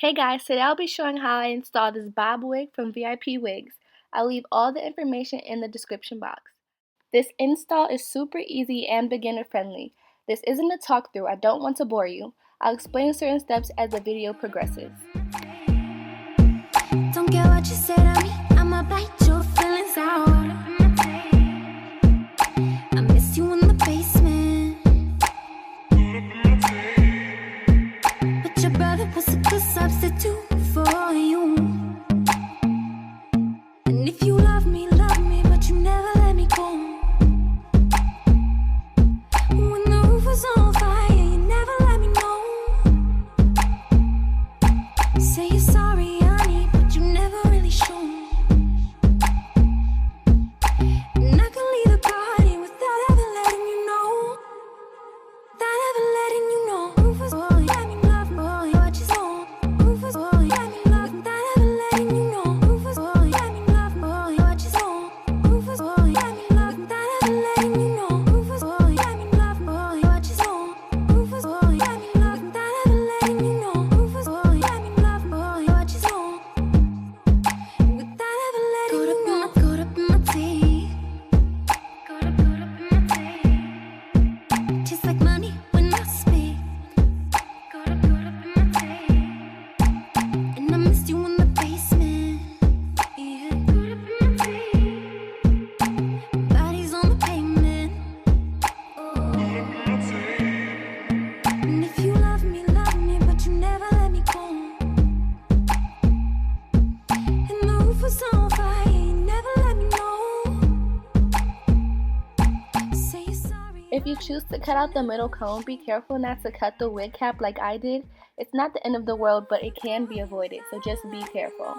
Hey guys, today I'll be showing how I installed this bob wig from VIPWIGS. I'll leave all the information in the description box. This install is super easy and beginner friendly. This isn't a talk through, I don't want to bore you. I'll explain certain steps as the video progresses. Don't care what you say to me, I'ma bite your feelings out. I miss you in the basement, but your brother was a good substitute for you. And if you love me, but you never let me go. When the roof was on fire, you never let me know. Say you're sorry, honey, but you never really show. And I can leave the party without ever letting you know. Without ever letting you know. Rufus, boy, let me love, boy, what you saw. Rufus, boy, let me love, without ever letting you know. Rufus, boy, let me love, boy, what you saw. Rufus, boy, let me love, without ever letting you know. Rufus, boy, let me love, boy, what you saw. Rufus, boy, let me love, without ever letting you know. Rufus, boy, let me love, boy, what you saw. Without ever letting you know. Caught up in my teeth. Caught up in my teeth. Tastes like money when I speak. Caught up in my teeth. And I missed you in the basement. Yeah. Caught up in my teeth. Bodies on the pavement. And if you love me, but you never let me go. And the roof was on fire, you never let me know. Say you're sorry. If you choose to cut out the middle cone, be careful not to cut the wig cap like I did. It's not the end of the world, but it can be avoided, so just be careful.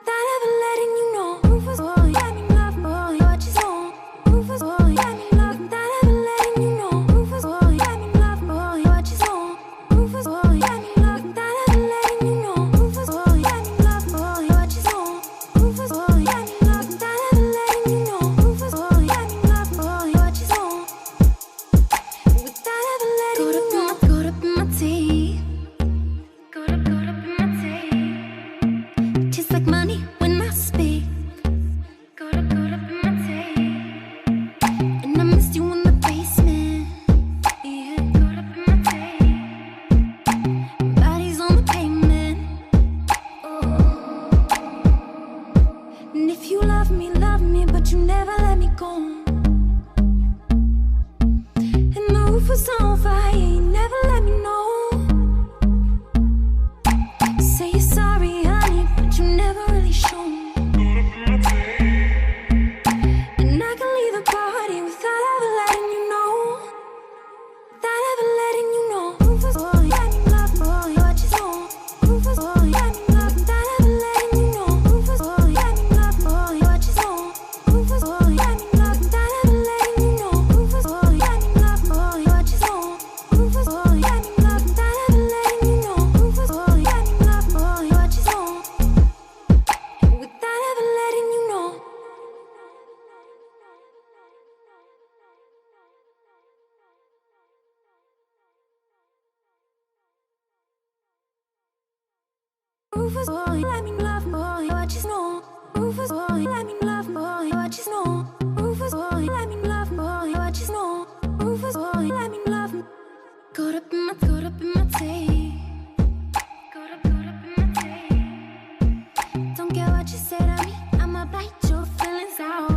Without ever letting you know. Rufus, boy, let me love, boy, what you saw. Rufus, boy, let me love, without ever letting you know. Rufus, boy, let me love, boy, what you saw. Rufus, boy, let me love, without ever letting you know. Rufus, boy, let me love, boy, what you saw. Rufus, boy, let me love, without ever letting you know. Rufus, boy, let me love, boy, what you saw. Without ever letting you know. Caught up in my teeth. Caught up in my teeth. Tastes like money when I speak. Caught up in my teeth. And I missed you in the basement. Yeah. Caught up in my teeth. Bodies on the pavement. And if you love me, but you never let me go. And the roof was on fire, you never let me know. Say you're sorry, honey, but you never really show. And I can leave the party without ever letting you know. Without ever letting you know. Rufus, boy, let me love, boy, what you saw. Rufus, boy, let me love, without ever letting you know. Rufus, boy, let me love, boy, what you saw. Rufus, boy, let me love, without ever letting you know. Rufus, boy, let me love, boy, what you saw. Rufus, boy, let me love, without ever letting you know. Rufus, boy, let me love, boy, what you saw. Without ever letting you know. Rufus, boy, let me love, boy, what you know. Rufus, boy, let me love, boy, what you know. Rufus, boy, let me love, boy, what you know. Rufus, boy, let me love. Caught up in my tape. Caught up in my tape. Don't care what you say to me, I'ma bite your feelings out.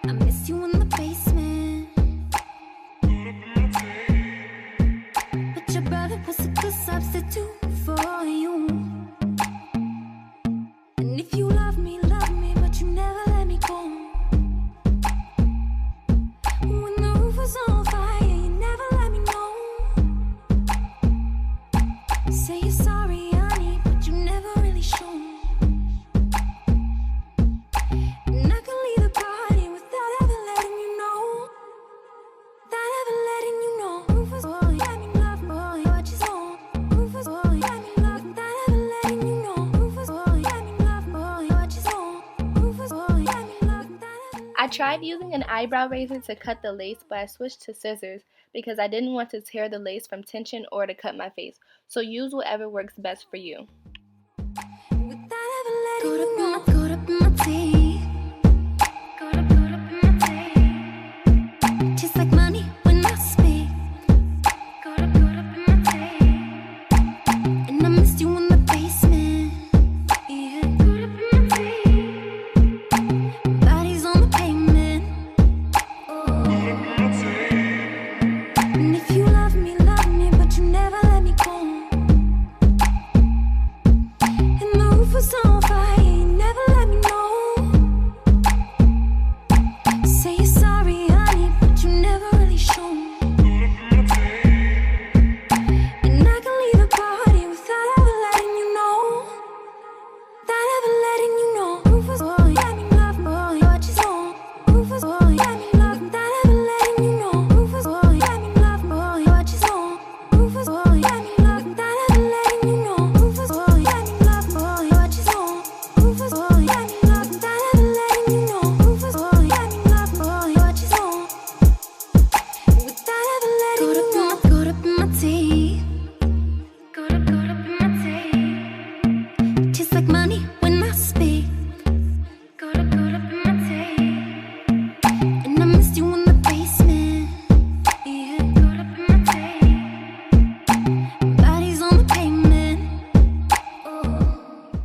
I miss you in the basement, but your brother was a good substitute for you. And if you love me, but you never let me go. When the roof was on fire, you never let me know. Say you're sorry, honey, but you never really show. And I can leave the party without ever letting you know. Without ever letting you know. Rufus, boy, let me love, boy, what you saw. Rufus, boy, let me love, without ever letting you know. Rufus, boy, let me love, boy, what you saw. Rufus, boy, let me love, without ever. I tried using an eyebrow razor to cut the lace, but I switched to scissors because I didn't want to tear the lace from tension or to cut my face. So use whatever works best for you.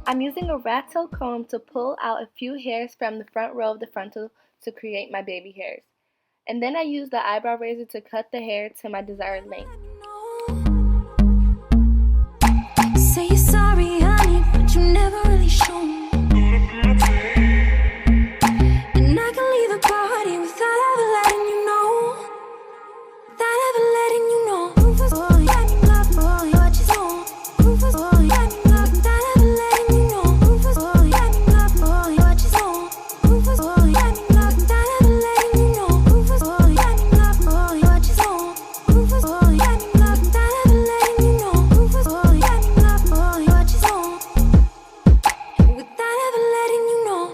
I'm using a rat tail comb to pull out a few hairs from the front row of the frontal to create my baby hairs. And then I use the eyebrow razor to cut the hair to my desired length. Say you're sorry, honey, but you never really show me. And I can leave the party without ever letting you know. Without ever letting you know. Rufus, boy, let me love, boy, what you know. Rufus, boy, let me love, without ever letting you know. Rufus, boy, let me love, boy, what you know. Rufus, boy, let me love, without ever letting you know. Rufus, boy, let me love, boy, what you know. Rufus, boy, let me love, without ever letting you know. Rufus, boy, let me love, boy, what you know. Without ever letting you know.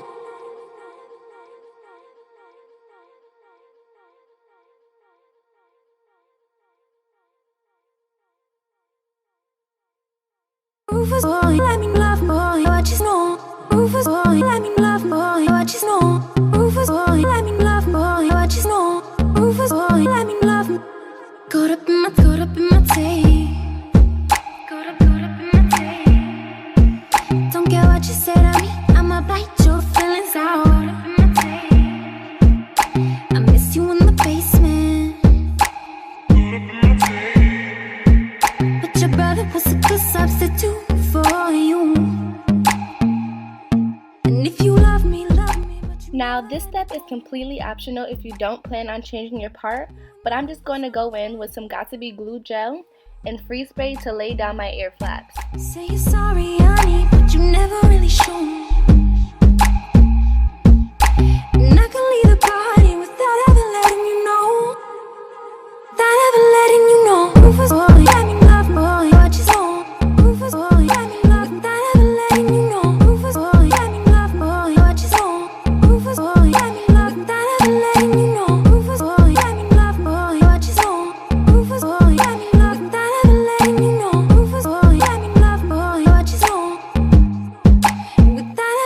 Rufus, boy, let me love, boy, what you know. Rufus, boy, let me love, boy, what you know. Rufus, boy, let me love, boy, what you know. Rufus, boy, let me love. Caught up in my tape. Caught up in my tape. Don't care what you say to me, I'ma bite your feelings out. I miss you in the basement. But your brother was a good substitute for you. And if you love me, but you Now this step is completely optional if you don't plan on changing your part, but I'm just going to go in with some Got2b glue gel and freeze spray to lay down my ear flaps. say you're sorry, honey, but you never really show me. And I can leave the party without ever letting you know. Without ever letting you know. Rufus, boy, let me love, boy, what you know. Rufus, boy, let me love, without ever letting you know. Rufus, boy, let me love, boy, what you know. Rufus, boy, let me love, without ever letting you know. Rufus, boy, let me love, boy, what you know. Rufus, boy, let me love, without ever letting you know. Rufus, boy, let me love, boy, what you know. Without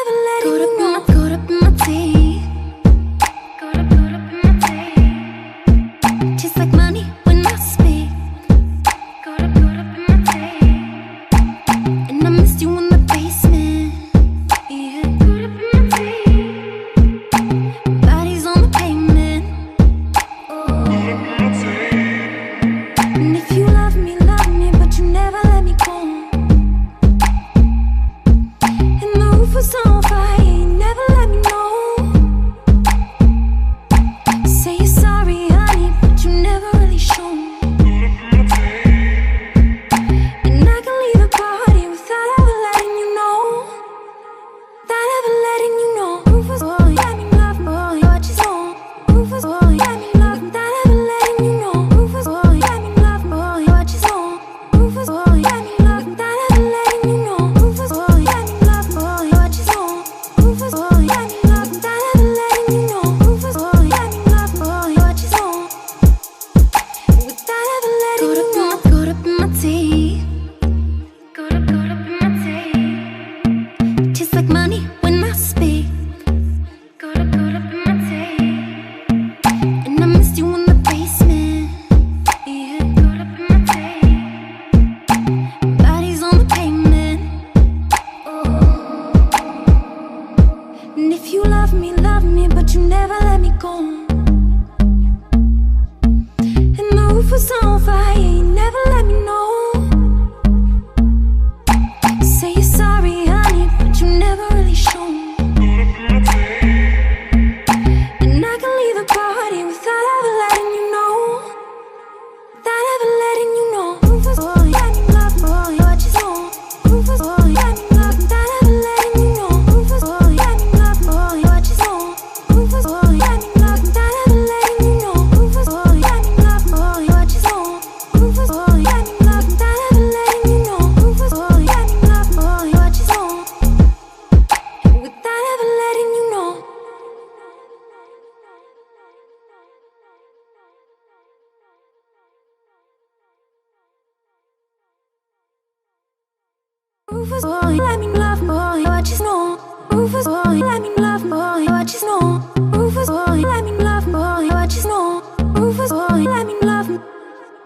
Rufus, boy, let me love, boy, what you know. Rufus, boy, let me love, boy, what you know. Rufus, boy, let me love, boy, what you know. Rufus, boy, let me love.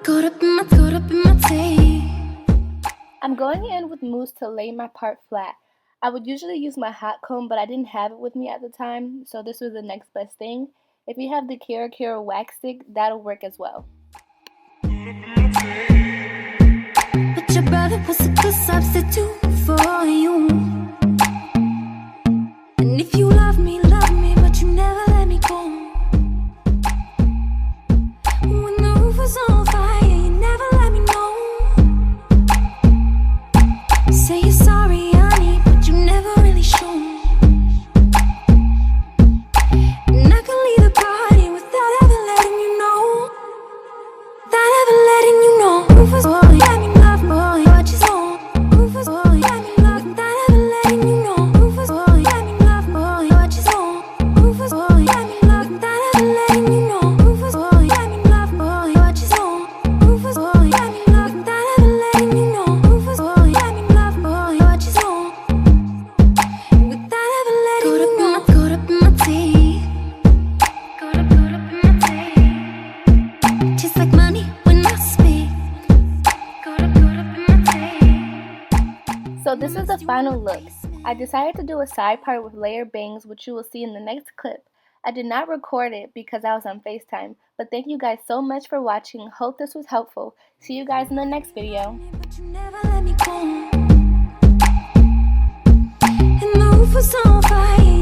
Caught up in my tape. I'm going in with mousse to lay my part flat. I would usually use my hot comb, but I didn't have it with me at the time, so this was the next best thing. If you have the Kera wax stick, that'll work as well. But your brother was a good substitute for you. And if you love me, but you never let me go. When the roof was on fire, you never let me know. Say you're sorry, honey, but you never really show. And I can leave the party without ever letting you know. Without ever letting you know. Rufus, boy, let me love, boy, what you know. Rufus, boy, let me love, without ever letting you know. Rufus, boy, let me love, boy, what you know. Rufus, boy, let me love, without ever letting you know. Rufus, boy, let me love, boy, what you know. Rufus, boy, let me love, without ever letting you know. Rufus, boy, let me love, boy, what you know. Without ever letting you know. Caught up in my teeth. Caught up in my teeth. Just like money when I speak. Caught up in my teeth. So this is the final look. I decided to do a side part with layered bangs, which you will see in the next clip. I did not record it because I was on FaceTime, but thank you guys so much for watching. Hope this was helpful. See you guys in the next video. But you never let me go. And the roof was on fire.